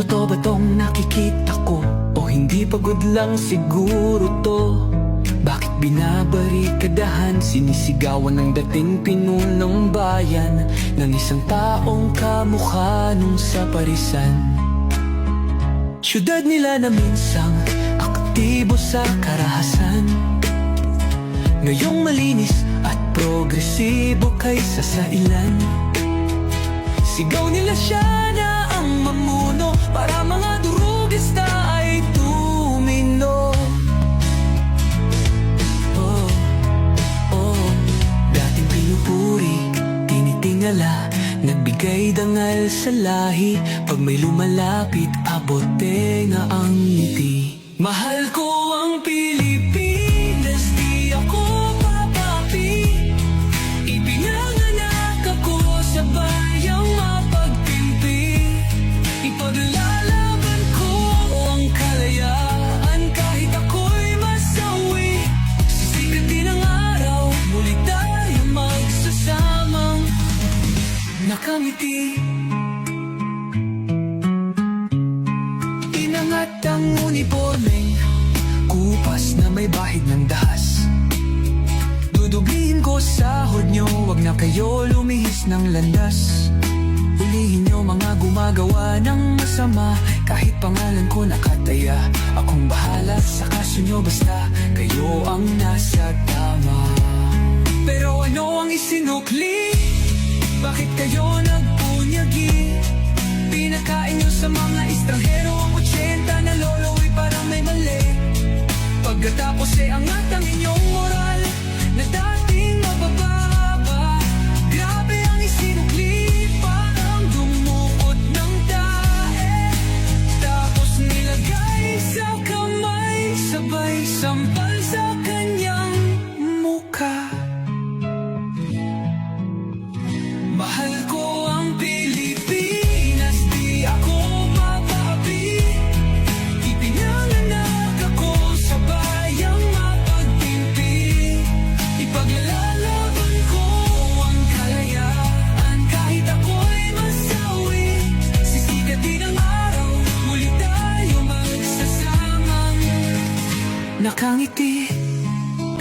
Totoo ba tong nakikita ko? O hindi pagod lang siguro to? Bakit binabarikadahan, sinisigawan ng dating pinunong bayan ng isang taong kamukha nung sa parisan? Siyudad nila na minsang aktibo sa karahasan, ngayong malinis at progresibo kaysa sa ilan. Sigaw nila siya na ang mamuno para mga durugista ay tumino. Dating pinupuri, tinitingala, nagbigay dangal sa lahi. Pag may lumalapit, abot tenga ang ngiti. Mahal ko ang Pilipinas, di ako papapi. Ipinanganak ako sa bayang mapagtimpi. Ipaglalaban ko ang kalayaan kahit ako'y masawi. Sisikat din ang araw, muli tayo magsasamang nakamiti. Inangat ang uniformeng kupas na may bahid ng dahas. Dudublihin ko sahod nyo, wag na kayo lumihis ng landas. Hulihin nyo mga gumagawa ng masama, kahit pangalan ko nakataya. Akong bahala sa kaso nyo basta kayo ang nasa tama. Pero ano ang isinukli? Bakit kayo nagpunyagi? Pinakain nyo sa mga estranghero ang 80 na lolo'y parang may mali. Pagkatapos angat ang inyong moral na dating mabababa. Grabe ang isinukli, parang dumukot ng tae. Tapos nilagay sa kamay, sabay sampa.